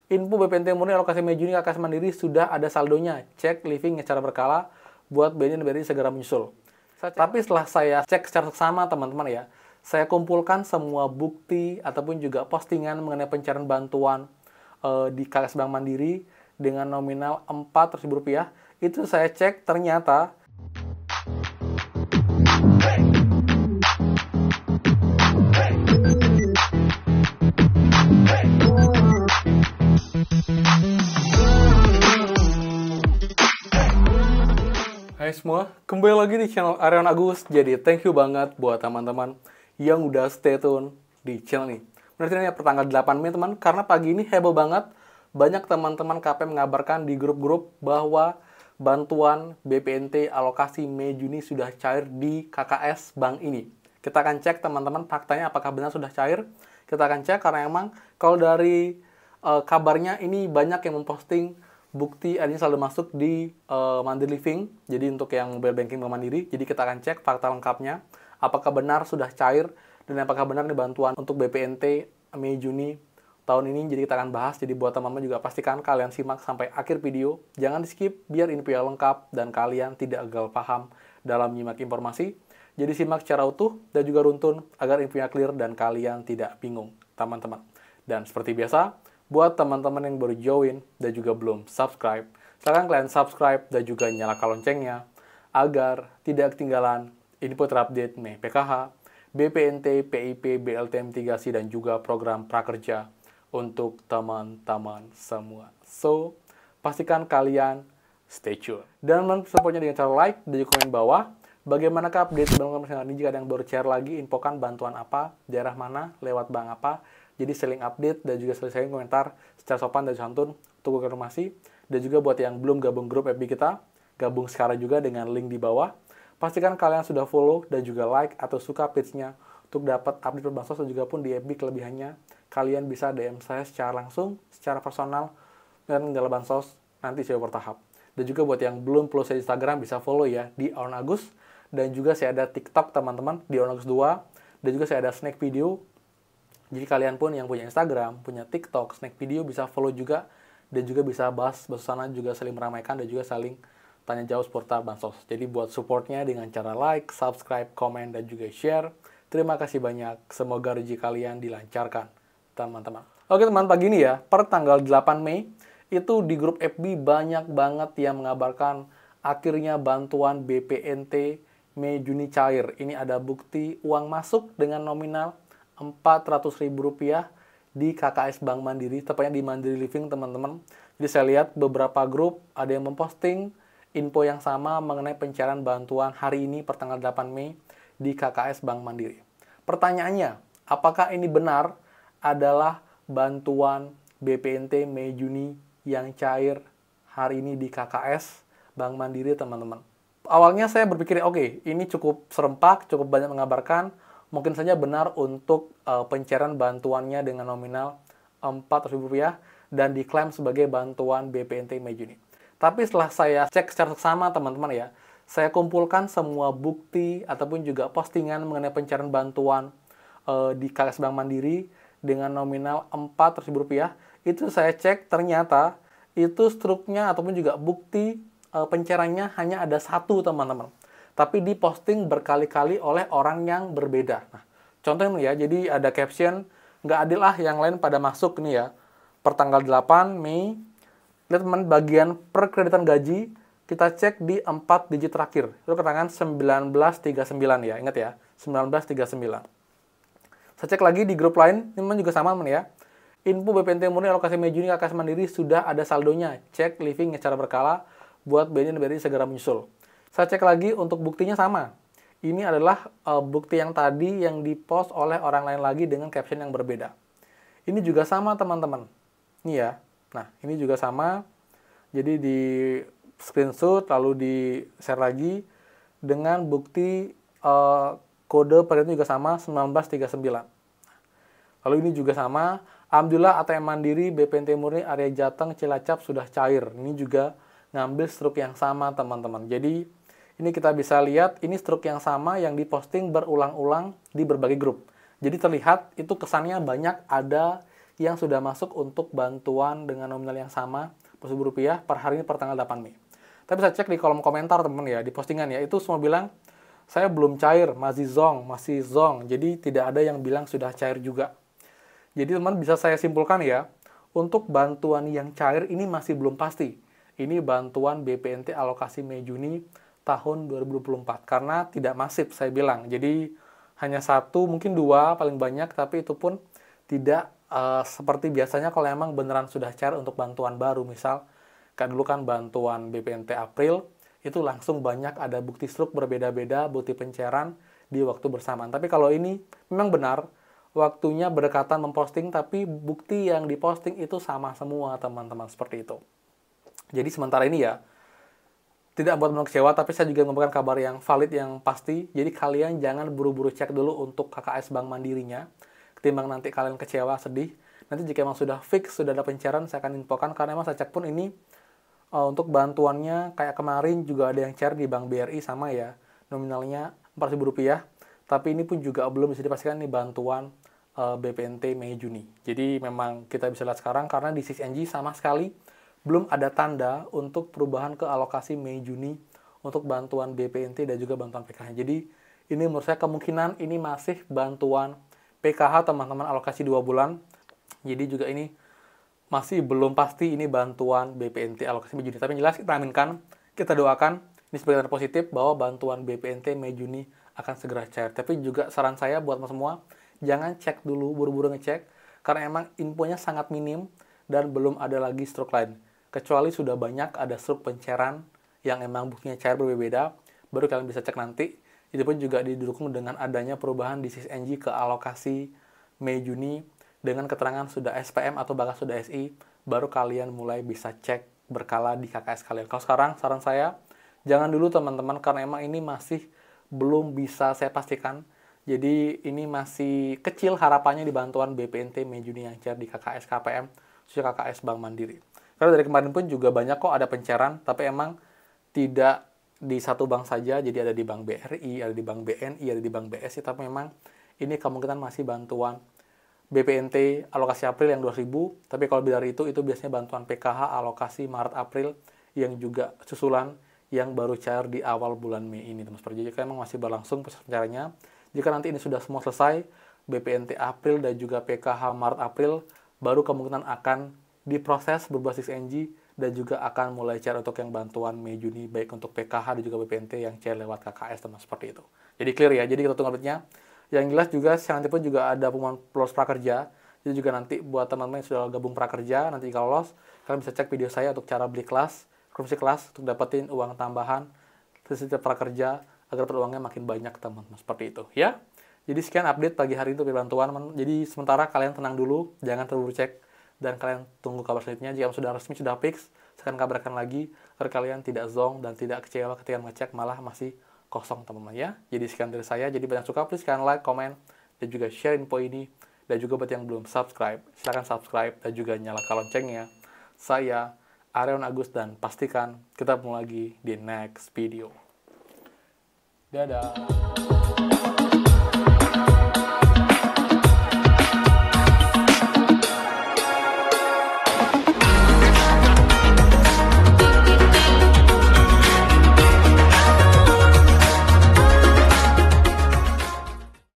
Info BPNT murni alokasi Mei Juni KKS Mandiri sudah ada saldonya. Cek living secara berkala buat BNI segera menyusul. Tapi setelah saya cek secara seksama teman-teman ya, saya kumpulkan semua bukti ataupun juga postingan mengenai pencairan bantuan di KKS Bank Mandiri dengan nominal Rp400.000. Itu saya cek ternyata Hai semua, kembali lagi di channel Aryan Agus. Jadi thank you banget buat teman-teman yang udah stay tune di channel ini. Berarti ini pertanggal 8 Mei teman, karena pagi ini heboh banget. Banyak teman-teman KP mengabarkan di grup-grup bahwa bantuan BPNT alokasi Mei Juni sudah cair di KKS Bank ini. Kita akan cek teman-teman faktanya apakah benar sudah cair. Kita akan cek karena emang kalau dari kabarnya ini banyak yang memposting bukti adanya saldo masuk di Mandiri Living, jadi untuk yang mobile banking Bank Mandiri. Jadi kita akan cek fakta lengkapnya, apakah benar sudah cair, dan apakah benar nih bantuan untuk BPNT Mei Juni tahun ini. Jadi kita akan bahas, jadi buat teman-teman juga pastikan kalian simak sampai akhir video, jangan di skip biar info yang lengkap dan kalian tidak gagal paham dalam menyimak informasi. Jadi simak secara utuh dan juga runtun agar infonya clear dan kalian tidak bingung teman-teman. Dan seperti biasa, buat teman-teman yang baru join dan juga belum subscribe, silakan kalian subscribe dan juga nyalakan loncengnya agar tidak ketinggalan info terupdate Mei PKH, BPNT, PIP, BLT mitigasi, dan juga program prakerja untuk teman-teman semua. So, pastikan kalian stay tune. Dan supportnya dengan cara like dan juga komen bawah. Bagaimanakah update bank ini? Jika ada yang baru share lagi, infokan bantuan apa, daerah mana, lewat bank apa. Jadi saling update dan juga saling komentar secara sopan dan santun untuk konfirmasi. Dan juga buat yang belum gabung grup FB kita, gabung sekarang juga dengan link di bawah. Pastikan kalian sudah follow dan juga like atau suka page-nya untuk dapat update perbansos, dan juga pun di FB kelebihannya kalian bisa DM saya secara langsung, secara personal, dan dalam bansos nanti saya bertahap. Dan juga buat yang belum follow saya di Instagram, bisa follow ya di Aryan Agus. Dan juga saya ada TikTok teman-teman di Aryan Agus 2. Dan juga saya ada snack video. Jadi kalian pun yang punya Instagram, punya TikTok, snack video bisa follow juga. Dan juga bisa bahas sana juga saling meramaikan dan juga saling tanya jawab seputar bansos. Jadi buat supportnya dengan cara like, subscribe, komen, dan juga share. Terima kasih banyak. Semoga rezeki kalian dilancarkan, teman-teman. Oke teman, pagi ini ya, per tanggal 8 Mei, itu di grup FB banyak banget yang mengabarkan akhirnya bantuan BPNT Mei Juni cair. Ini ada bukti uang masuk dengan nominal Rp400.000 di KKS Bank Mandiri, tepatnya di Mandiri Living teman-teman. Jadi saya lihat beberapa grup ada yang memposting info yang sama mengenai pencairan bantuan hari ini per tanggal 8 Mei di KKS Bank Mandiri. Pertanyaannya, apakah ini benar adalah bantuan BPNT Mei Juni yang cair hari ini di KKS Bank Mandiri teman-teman? Awalnya saya berpikir, oke, ini cukup serempak, cukup banyak mengabarkan, mungkin saja benar untuk pencairan bantuannya dengan nominal Rp400.000 dan diklaim sebagai bantuan BPNT Mei Juni. Tapi setelah saya cek secara seksama teman-teman ya, saya kumpulkan semua bukti ataupun juga postingan mengenai pencairan bantuan di KKS Bank Mandiri dengan nominal Rp400.000. Itu saya cek ternyata itu struknya ataupun juga bukti pencairannya hanya ada satu teman-teman. Tapi diposting berkali-kali oleh orang yang berbeda. Nah, contohnya ya, jadi ada caption, nggak adil ah yang lain pada masuk nih ya. Per tanggal 8 Mei, lihat teman bagian perkreditan gaji, kita cek di 4 digit terakhir. Itu keterangan 1939 ya, ingat ya, 1939. Saya cek lagi di grup lain, ini juga sama teman ya. Info BPNT murni alokasi Mei Juni KKS Mandiri sudah ada saldonya. Cek living secara berkala buat BNI segera menyusul. Saya cek lagi untuk buktinya sama. Ini adalah bukti yang tadi yang dipost oleh orang lain lagi dengan caption yang berbeda. Ini juga sama teman-teman. Ini ya. Nah, ini juga sama. Jadi di screenshot lalu di share lagi dengan bukti kode perintah juga sama 1939. Lalu ini juga sama. Alhamdulillah ATM Mandiri BPNT Murni area Jateng Cilacap sudah cair. Ini juga ngambil struk yang sama teman-teman. Jadi ini kita bisa lihat ini struk yang sama yang diposting berulang-ulang di berbagai grup. Jadi terlihat itu kesannya banyak ada yang sudah masuk untuk bantuan dengan nominal yang sama Rp10.000 per hari ini per tanggal 8 Mei. Tapi saya cek di kolom komentar teman-teman ya, di postingan ya, itu semua bilang saya belum cair, masih zong. Jadi tidak ada yang bilang sudah cair juga. Jadi teman bisa saya simpulkan ya, untuk bantuan yang cair ini masih belum pasti. Ini bantuan BPNT alokasi Mei-Juni tahun 2024 karena tidak masif saya bilang. Jadi hanya satu, mungkin dua paling banyak, tapi itu pun tidak seperti biasanya kalau emang beneran sudah cair untuk bantuan baru. Misal kayak dulu kan bantuan BPNT April itu langsung banyak ada bukti struk berbeda-beda, bukti pencairan di waktu bersamaan. Tapi kalau ini memang benar waktunya berdekatan memposting, tapi bukti yang diposting itu sama semua teman-teman, seperti itu. Jadi sementara ini ya tidak buat kecewa, tapi saya juga memberikan kabar yang valid, yang pasti. Jadi kalian jangan buru-buru cek dulu untuk KKS Bank Mandirinya, ketimbang nanti kalian kecewa, sedih. Nanti jika memang sudah fix, sudah ada pencairan, saya akan infokan, karena memang saya cek pun ini untuk bantuannya kayak kemarin juga ada yang cair di Bank BRI sama ya, nominalnya Rp4.000, tapi ini pun juga belum bisa dipastikan ini bantuan BPNT Mei-Juni. Jadi memang kita bisa lihat sekarang karena di SysNG sama sekali belum ada tanda untuk perubahan ke alokasi Mei-Juni untuk bantuan BPNT dan juga bantuan PKH. Jadi ini menurut saya kemungkinan ini masih bantuan PKH teman-teman, alokasi 2 bulan. Jadi juga ini masih belum pasti ini bantuan BPNT alokasi Mei-Juni. Tapi yang jelas kita aminkan, kita doakan ini sebagai tanda positif bahwa bantuan BPNT Mei-Juni akan segera cair. Tapi juga saran saya buat semua, jangan cek dulu, buru-buru ngecek, karena emang infonya sangat minim dan belum ada lagi struk lain. Kecuali sudah banyak ada struk pencairan yang emang buktinya cair berbeda, baru kalian bisa cek nanti. Itu pun juga didukung dengan adanya perubahan di SysNG ke alokasi Mei-Juni dengan keterangan sudah SPM atau bahkan sudah SI, baru kalian mulai bisa cek berkala di KKS kalian. Kalau sekarang, saran saya, jangan dulu teman-teman, karena emang ini masih belum bisa saya pastikan. Jadi ini masih kecil harapannya di bantuan BPNT Mei-Juni yang cair di KKS KPM, khususnya KKS Bank Mandiri. Karena dari kemarin pun juga banyak kok ada pencairan, tapi emang tidak di satu bank saja, jadi ada di Bank BRI, ada di Bank BNI, ada di Bank BSI, tapi memang ini kemungkinan masih bantuan BPNT alokasi April yang 2.000, tapi kalau dari itu biasanya bantuan PKH alokasi Maret-April yang juga susulan yang baru cair di awal bulan Mei ini, teman. Seperti jadi memang masih berlangsung proses pencairannya. Jika nanti ini sudah semua selesai, BPNT April dan juga PKH Maret-April, baru kemungkinan akan diproses berbasis NG dan juga akan mulai cair untuk yang bantuan Mei-Juni, baik untuk PKH dan juga BPNT yang cair lewat KKS, teman. Seperti itu. Jadi clear ya, jadi kita tunggu update-nya. Yang jelas juga, nanti pun juga ada pengumuman lolos prakerja. Jadi juga nanti buat teman-teman yang sudah gabung prakerja, nanti kalau lolos, kalian bisa cek video saya untuk cara beli kelas, kursi kelas, untuk dapetin uang tambahan setiap prakerja, agar uangnya makin banyak, teman-teman. Seperti itu, ya. Jadi sekian update pagi hari ini untuk bantuan, teman. Jadi sementara kalian tenang dulu, jangan terburu cek, dan kalian tunggu kabar selanjutnya. Jika sudah resmi, sudah fix, saya akan kabarkan lagi, agar kalian tidak zong dan tidak kecewa ketika ngecek, malah masih kosong, teman-teman ya. Jadi sekian dari saya. Jadi banyak suka, please kalian like, komen, dan juga share info ini. Dan juga buat yang belum subscribe, silahkan subscribe dan juga nyalakan loncengnya. Saya Arion Agus, dan pastikan kita ketemu lagi di next video. Dadah.